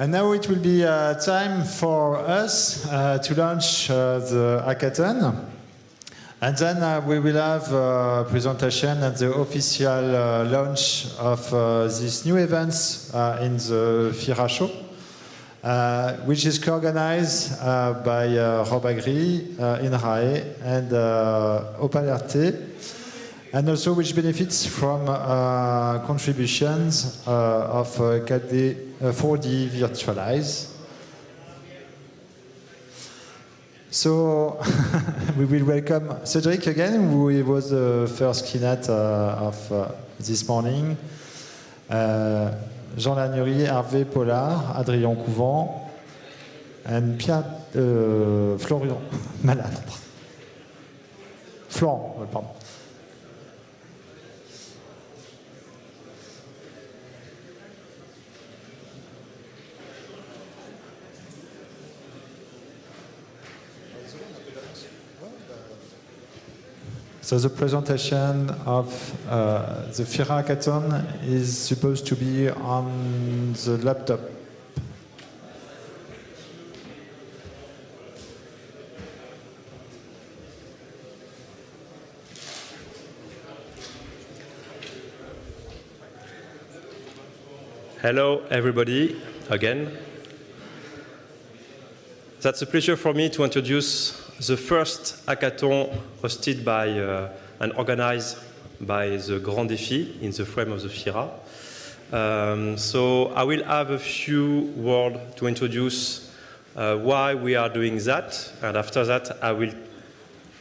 And now it will be time for us to launch the hackathon. And then we will have a presentation at the official launch of these new events in the FIRA show, which is co-organized by Robagri, INRAE, and OpenRT, and also which benefits from contributions of 4D Virtualize. So we will welcome Cédric again, who was the first keynote of this morning. Jean Lagnery, Hervé Pollard, Adrien Couvent, and Pierre Florian Maladre. Florent, pardon. So the presentation of the FIRA Hackathon is supposed to be on the laptop. Hello, everybody, again. That's a pleasure for me to introduce the first hackathon hosted by and organized by the Grand Défi in the frame of the FIRA. So I will have a few words to introduce why we are doing that, and after that I will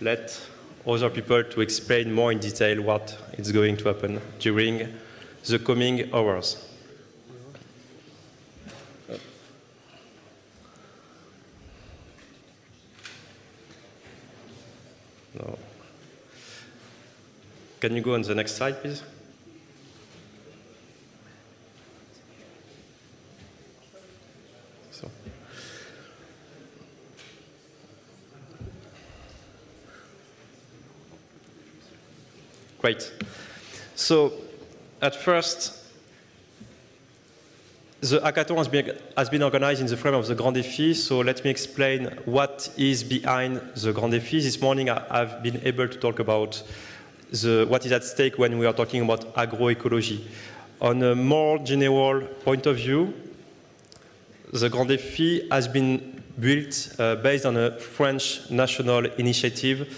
let other people to explain more in detail what is going to happen during the coming hours. No. Can you go on the next slide, please? So. Great. So, at first, the hackathon has been organized in the frame of the Grand Défi, so let me explain what is behind the Grand Défi. This morning I've been able to talk about what is at stake when we are talking about agroecology. On a more general point of view, the Grand Défi has been built based on a French national initiative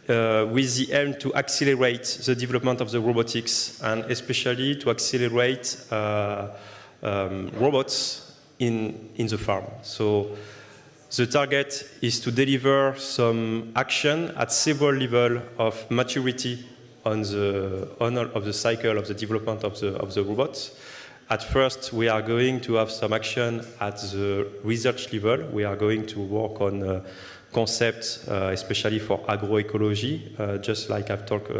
with the aim to accelerate the development of the robotics and especially to accelerate robots in the farm. So the target is to deliver some action at several levels of maturity on the cycle of the development of the robots. At first, we are going to have some action at the research level. We are going to work on concepts, especially for agroecology, just like I've talked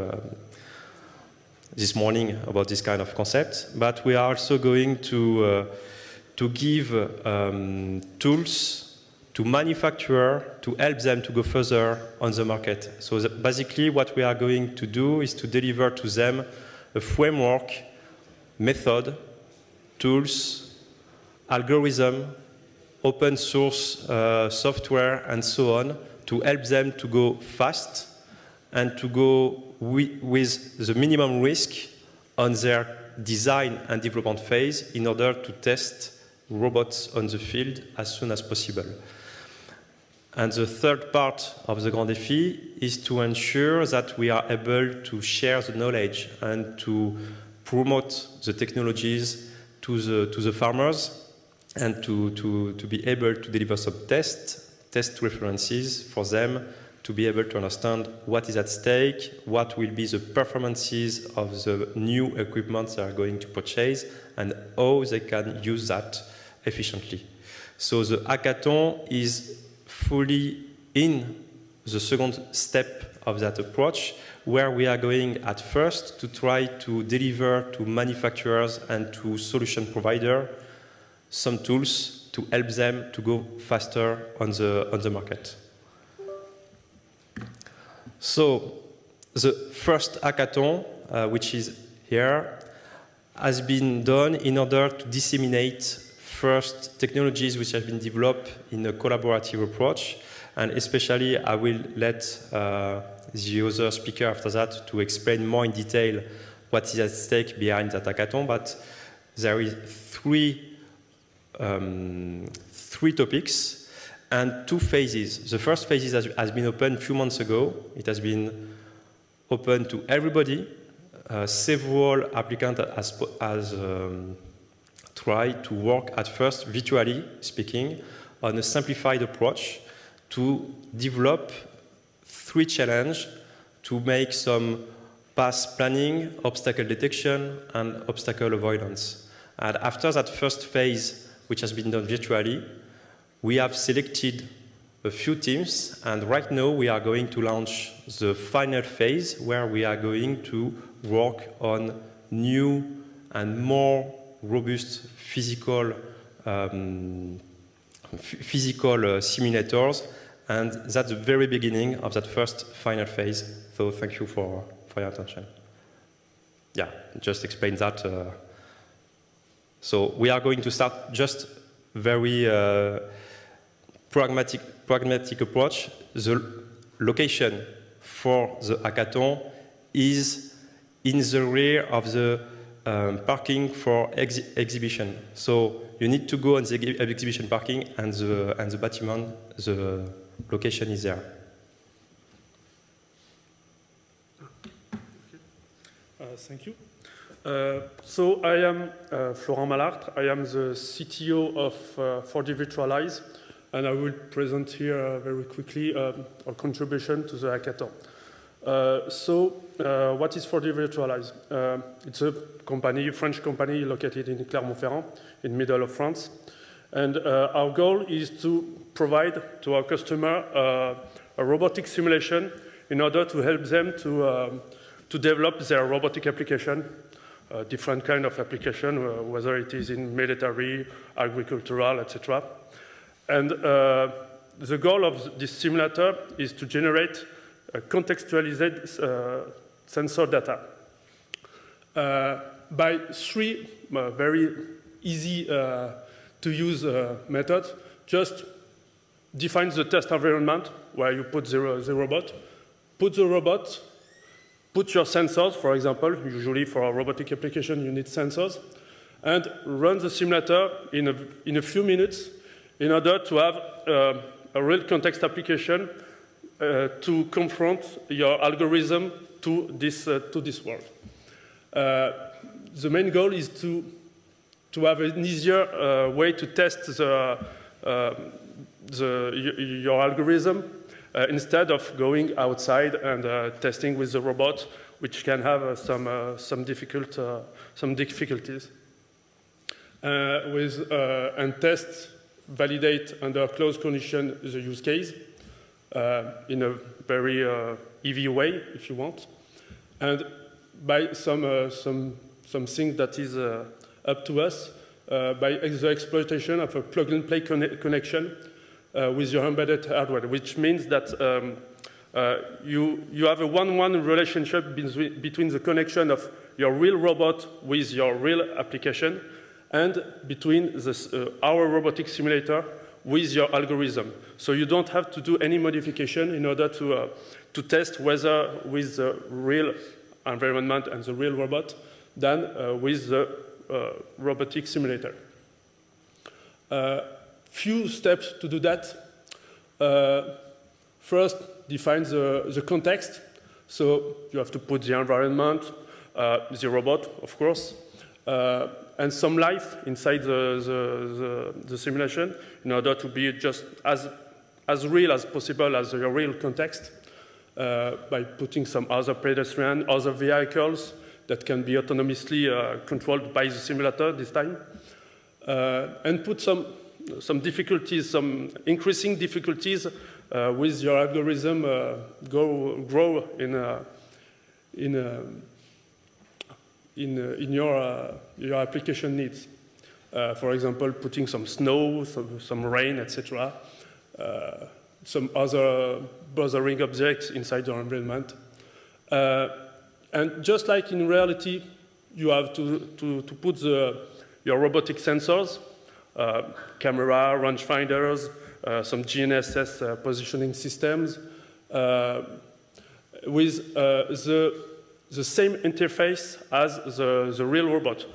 this morning about this kind of concept, but we are also going to give tools to manufacturers to help them to go further on the market. So basically what we are going to do is to deliver to them a framework, method, tools, algorithm, open source software, and so on to help them to go fast and to go with the minimum risk on their design and development phase in order to test robots on the field as soon as possible. And the third part of the Grand Défi is to ensure that we are able to share the knowledge and to promote the technologies to the farmers and to be able to deliver some test references for them to be able to understand what is at stake, what will be the performances of the new equipment they are going to purchase, and how they can use that efficiently. So the hackathon is fully in the second step of that approach, where we are going at first to try to deliver to manufacturers and to solution providers some tools to help them to go faster on the market. So the first hackathon, which is here, has been done in order to disseminate first technologies which have been developed in a collaborative approach. And especially, I will let the other speaker after that to explain more in detail what is at stake behind that hackathon. But there is three topics and 2 phases. The first phase has been opened a few months ago. It has been open to everybody. Several applicants has tried to work at first, virtually speaking, on a simplified approach to develop 3 challenges to make some path planning, obstacle detection, and obstacle avoidance. And after that first phase, which has been done virtually, we have selected a few teams, and right now we are going to launch the final phase where we are going to work on new and more robust physical simulators, and that's the very beginning of that first final phase. So thank you for your attention. Yeah, just explain that. So we are going to start just very pragmatic approach. The location for the hackathon is in the rear of the parking for exhibition. So you need to go on the exhibition parking, and the bâtiment, the location is there. Thank you. So I am Florent Malart. I am the CTO of 4D Virtualize, and I will present here very quickly our contribution to the hackathon. What is 4D Virtualize? It's a company, French company located in Clermont-Ferrand, in the middle of France. And our goal is to provide to our customer a robotic simulation in order to help them to develop their robotic application, different kind of application, whether it is in military, agricultural, etc. And the goal of this simulator is to generate contextualized sensor data by 3 very easy to use methods. Just define the test environment where you put the robot, put your sensors, for example. Usually for a robotic application you need sensors, and run the simulator in a few minutes in order to have a real context application to confront your algorithm to this world. The main goal is to have an easier way to test your algorithm instead of going outside and testing with the robot, which can have some difficulties. And test, validate under closed condition the use case in a very EV way, if you want, and by something that is up to us by the exploitation of a plug-and-play connection with your embedded hardware, which means that you have a one-on-one relationship between the connection of your real robot with your real application, and between our robotic simulator with your algorithm. So you don't have to do any modification in order to test whether with the real environment and the real robot than with the robotic simulator. Few steps to do that. First, define the context. So you have to put the environment, the robot, of course, and some life inside the simulation in order to be just as real as possible as your real context, by putting some other pedestrian, other vehicles that can be autonomously controlled by the simulator this time, and put some difficulties, some increasing difficulties with your algorithm grow in your application needs. For example, putting some snow, some rain, etc. Some other bothering objects inside your environment. And just like in reality, you have to put your robotic sensors camera, rangefinders, some GNSS positioning systems, with the same interface as the real robot,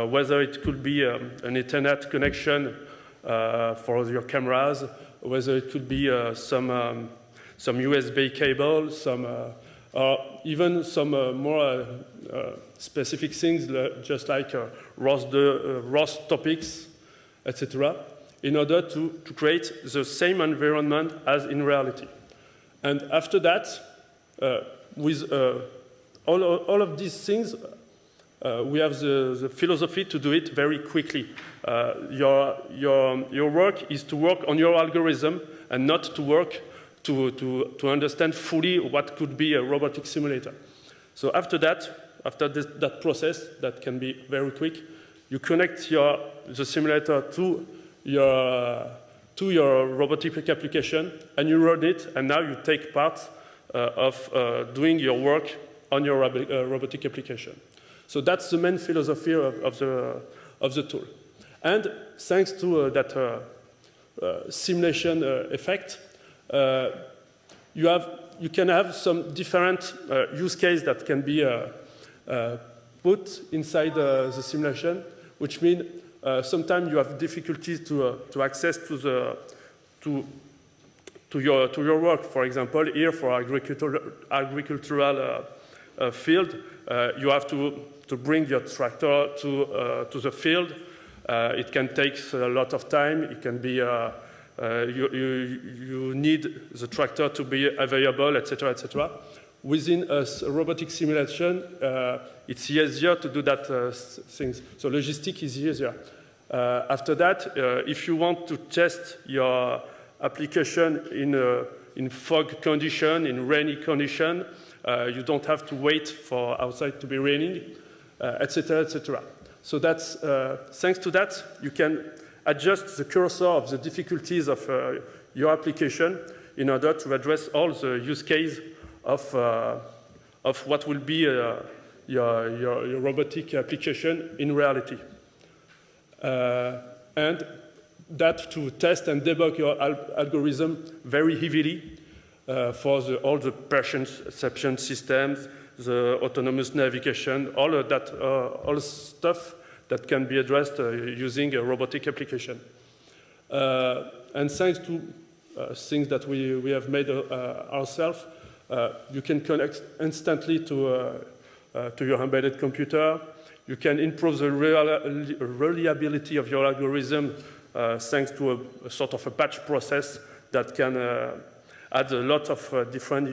whether it could be an Ethernet connection for your cameras, whether it could be some USB cable, or even some more specific things, just like ROS topics, etc., in order to create the same environment as in reality. And after that, with all of these things, we have the philosophy to do it very quickly. Your work is to work on your algorithm and not to work to understand fully what could be a robotic simulator. So after that process, that can be very quick, you connect the simulator to your robotic application, and you run it, and now you take part of doing your work on your robotic application. So that's the main philosophy of the tool. And thanks to that simulation effect, you can have some different use case that can be put inside the simulation, which means sometimes you have difficulties to access to your work. For example, here for agricultural field, you have to bring your tractor to the field. It can take a lot of time. It can be you need the tractor to be available, etc., etc. Within a robotic simulation, it's easier to do that things. So logistics is easier. After that, if you want to test your application in fog condition, in rainy condition, you don't have to wait for outside to be raining, etc., etc. So that's thanks to that, you can adjust the cursor of the difficulties of your application in order to address all the use case of what will be your robotic application in reality. And that to test and debug your algorithm very heavily for all the perception systems, the autonomous navigation, all of that, all stuff that can be addressed using a robotic application. And thanks to things that we have made ourselves, you can connect instantly to your embedded computer. You can improve the reliability of your algorithm thanks to a sort of a batch process that can add a lot of different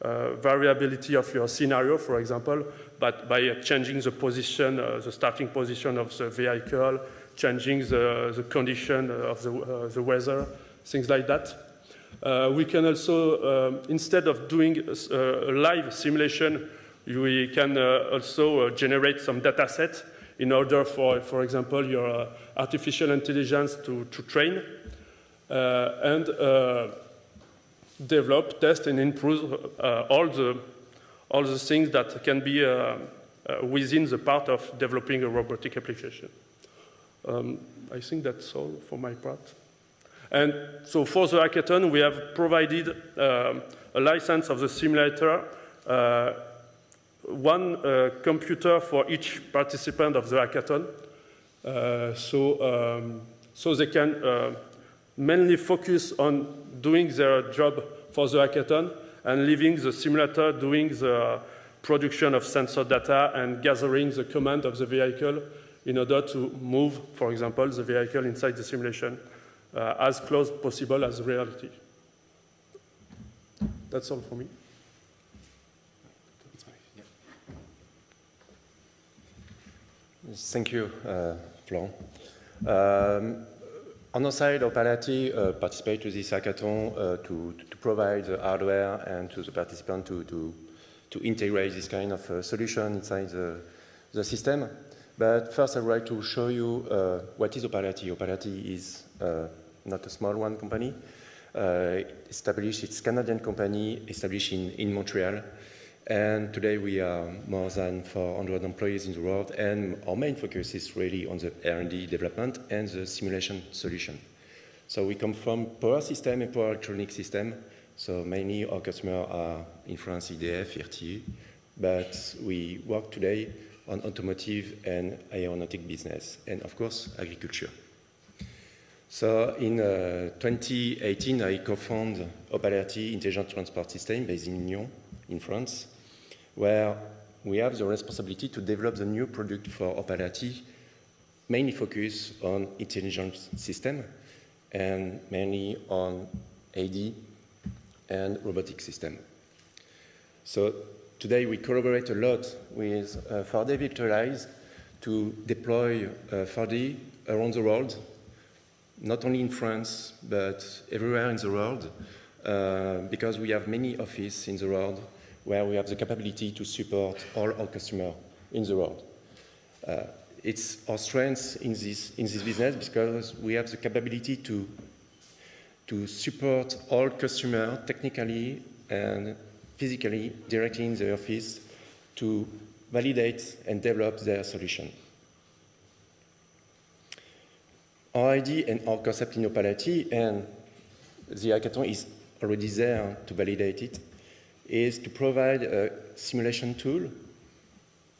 variability of your scenario, for example, but by changing the position, the starting position of the vehicle, changing the condition of the weather, things like that. We can also, instead of doing a live simulation, we can also generate some data set in order for example, your artificial intelligence to train and develop, test, and improve all the things that can be within the part of developing a robotic application. I think that's all for my part. And so for the hackathon, we have provided a license of the simulator, one computer for each participant of the hackathon, so they can mainly focus on doing their job for the hackathon and leaving the simulator doing the production of sensor data and gathering the command of the vehicle in order to move, for example, the vehicle inside the simulation as close possible as reality. That's all for me. Thank you, Florent. On our side, Opalati participate to this hackathon to provide the hardware and to the participant to integrate this kind of solution inside the system. But first, I would like to show you what is Opalati. Opalati is not a small one company. It's a Canadian company established in Montreal. And today we are more than 400 employees in the world, and our main focus is really on the R&D development and the simulation solution. So we come from power system and power electronic system. So mainly our customers are in France, EDF, FIRA, but we work today on automotive and aeronautic business, and of course, agriculture. So in 2018, I co-founded Robotique Intelligent Transport System based in Lyon, in France, where we have the responsibility to develop the new product for Robotique, mainly focus on intelligent system and mainly on AD and robotic system. So today we collaborate a lot with 4D Virtualize to deploy 4D around the world, not only in France, but everywhere in the world, because we have many offices in the world where we have the capability to support all our customers in the world. It's our strength in this business because we have the capability to support all customers technically and physically directly in the office to validate and develop their solution. Our idea and our concept in Robotique, and the hackathon is already there to validate it, is to provide a simulation tool.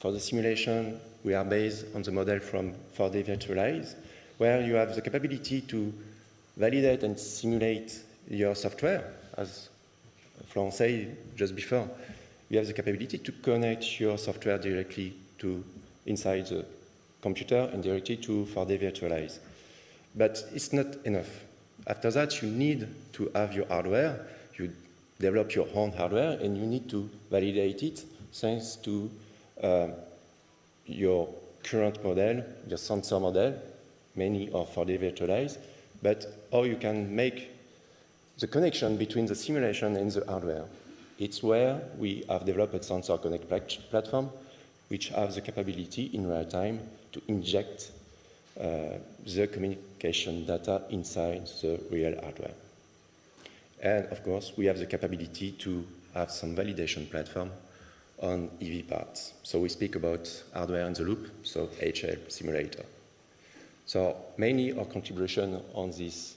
For the simulation, we are based on the model from 4D Virtualize, where you have the capability to validate and simulate your software. As Florent said just before, you have the capability to connect your software directly to inside the computer and directly to 4D Virtualize. But it's not enough. After that, you need to have your hardware. You develop your own hardware, and you need to validate it thanks to your current model, your sensor model, mainly of 4D Virtualize, but how you can make the connection between the simulation and the hardware. It's where we have developed a Sensor Connect platform, which has the capability in real time to inject the communication data inside the real hardware. And of course, we have the capability to have some validation platform on EV parts. So we speak about hardware in the loop, so HL simulator. So mainly our contribution on this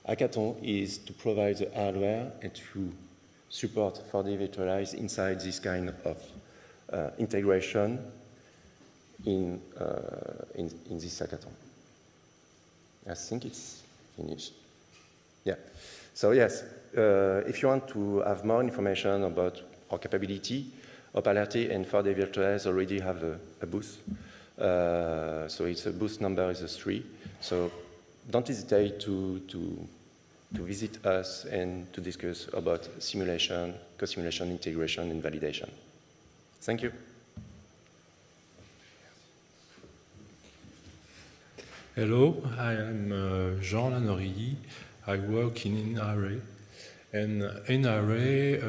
hackathon is to provide the hardware and to support 4D Virtualize inside this kind of integration in this hackathon. I think it's finished. Yeah. So yes, if you want to have more information about our capability, Robotique and 4D Virtualize already have a booth. So it's a booth number is 3. So don't hesitate to visit us and to discuss about simulation, co-simulation, integration, and validation. Thank you. Hello, I am Jean Lannery. I work in NRA. And NRA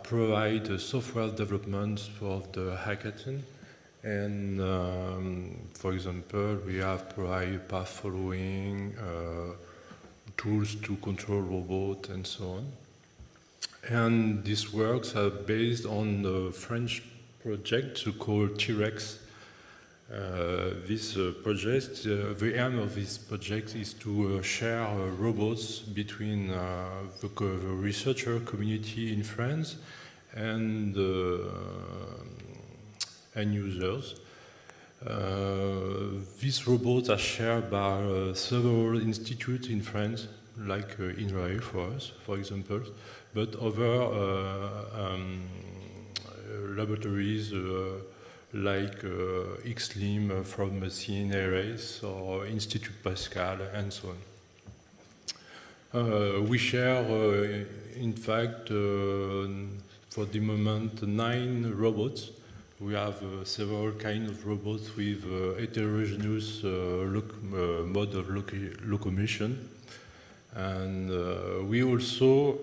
provide software development for the hackathon. And for example, we have provided path following, tools to control robots, and so on. And these works are based on the French project called T-Rex. This project, the aim of this project is to share robots between the researcher community in France and users. These robots are shared by several institutes in France, like INRAE for us, for example, but other laboratories like XLIM from CNRS or Institut Pascal and so on. We share, in fact, for the moment, 9 robots. We have several kinds of robots with heterogeneous mode of locomotion. And we also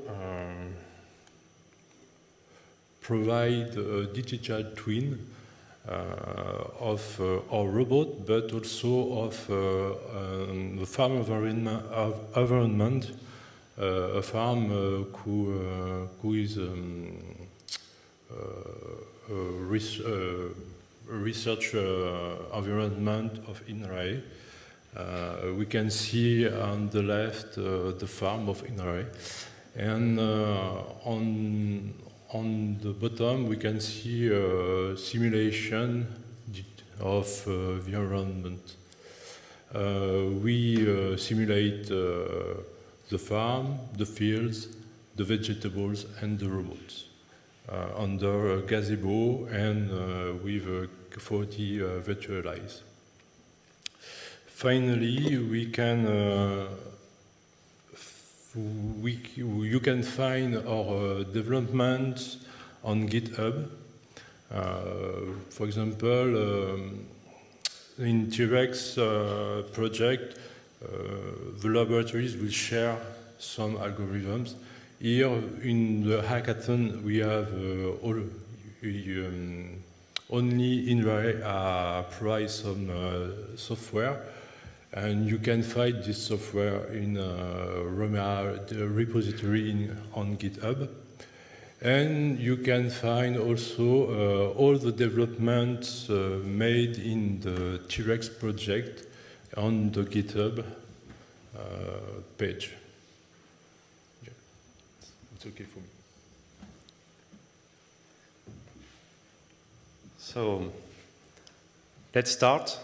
provide a digital twin of our robot, but also of the farm environment, a farm who is research environment of INRAE. We can see on the left the farm of INRAE, and on the bottom we can see a simulation of the environment. We simulate the farm, the fields, the vegetables, and the robots under a gazebo and with 40 virtualize. Finally, we can you can find our development on GitHub. For example, in T-Rex project, the laboratories will share some algorithms. Here in the hackathon, we have only INRAE provide some software, and you can find this software in the repository on GitHub. And you can find also all the developments made in the T-Rex project on the GitHub page. Yeah. It's okay for me. So let's start.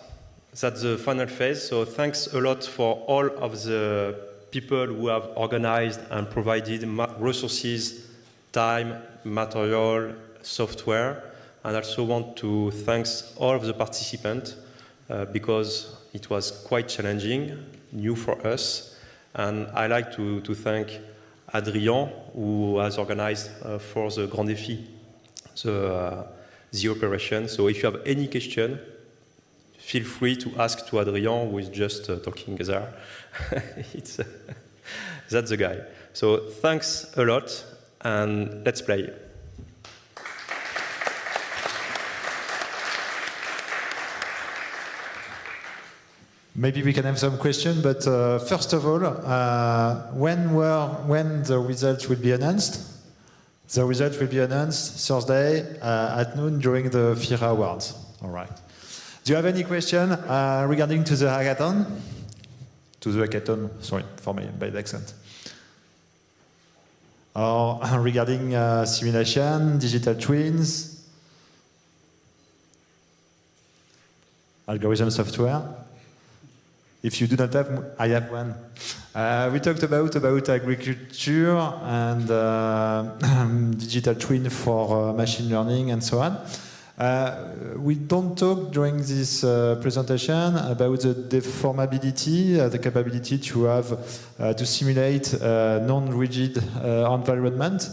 That's the final phase. So thanks a lot for all of the people who have organized and provided resources, time, material, software. And I also want to thank all of the participants because it was quite challenging, new for us. And I like to thank Adrien, who has organized for the Grand Défi, the operation. So if you have any question, feel free to ask to Adrien, who is just talking there. That's the guy. So thanks a lot, and let's play. Maybe we can have some questions, but first of all, when the results will be announced? The results will be announced Thursday at noon during the FIRA Awards. All right. Do you have any question regarding to the hackathon? To the hackathon, sorry for my bad accent. Or regarding simulation, digital twins, algorithm software? If you do not have, I have one. We talked about agriculture and digital twin for machine learning and so on. We don't talk during this presentation about the deformability, the capability to have to simulate non-rigid environment.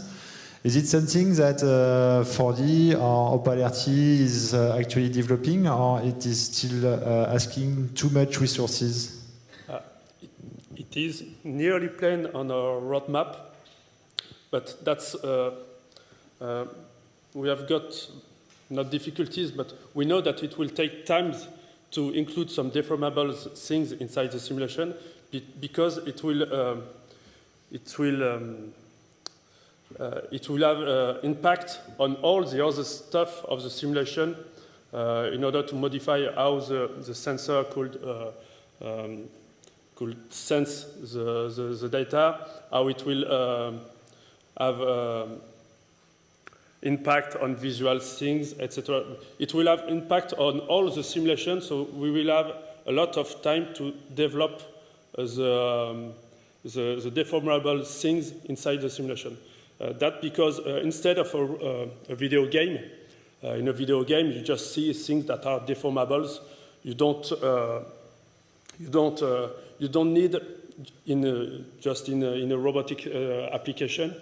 Is it something that 4D or OpenRT is actually developing, or it is still asking too much resources? It is nearly planned on our roadmap, but that's we have got not difficulties, but we know that it will take time to include some deformable things inside the simulation because it will have impact on all the other stuff of the simulation in order to modify how the sensor could sense the data, how it will have impact on visual things, etc. It will have impact on all the simulation, so we will have a lot of time to develop the deformable things inside the simulation. That because instead of a video game, in a video game you just see things that are deformables. You don't need just in a robotic application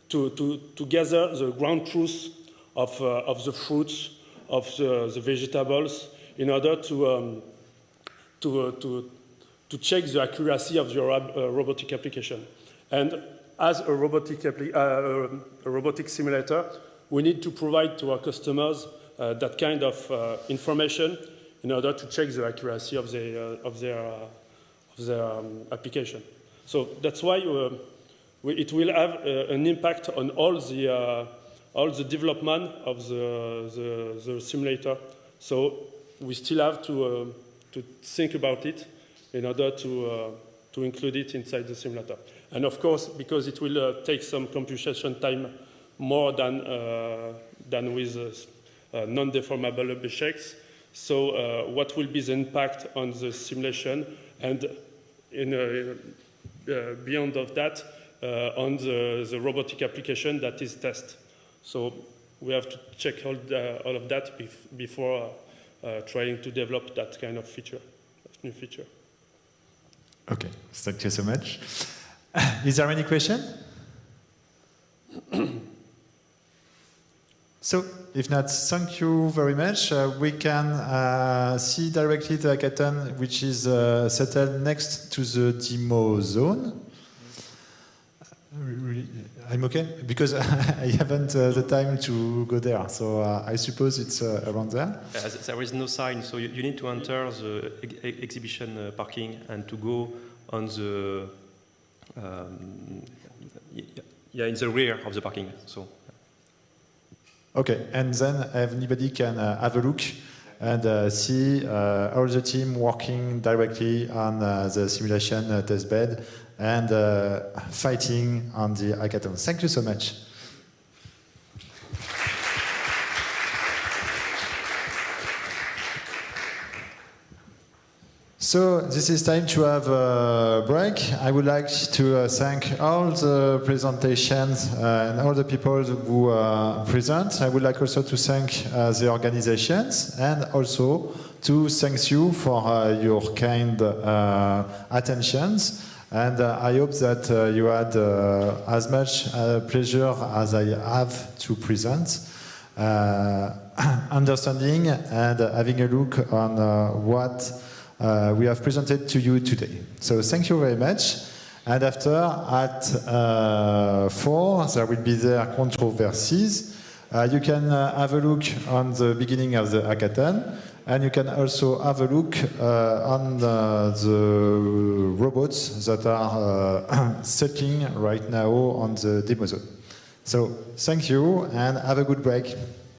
to gather the ground truth of the fruits, of the vegetables, in order to check the accuracy of your robotic application. And as a robotic simulator, we need to provide to our customers that kind of information in order to check the accuracy of their application. So that's why it will have an impact on all all the development of the simulator. So we still have to think about it in order to include it inside the simulator. And of course, because it will take some computation time more than with non-deformable objects. So what will be the impact on the simulation, and beyond of that, on the robotic application that is tested. So we have to check all of that before trying to develop that kind of feature, new feature. Okay, thank you so much. Is there any question? So, if not, thank you very much. We can see directly the hackathon, which is settled next to the demo zone. I'm okay, because I haven't the time to go there, so I suppose it's around there. There is no sign, so you need to enter the exhibition parking and to go on the in the rear of the parking. So. Okay, and then anybody can have a look and see all the team working directly on the simulation testbed and fighting on the hackathon. Thank you so much. So this is time to have a break. I would like to thank all the presentations and all the people who present. I would like also to thank the organizations and also to thank you for your kind attentions. And I hope that you had as much pleasure as I have to present, understanding and having a look on what we have presented to you today. So thank you very much. And after, at 4, there will be their controversies. You can have a look on the beginning of the hackathon, and you can also have a look on the robots that are settling right now on the demo zone. So thank you, and have a good break.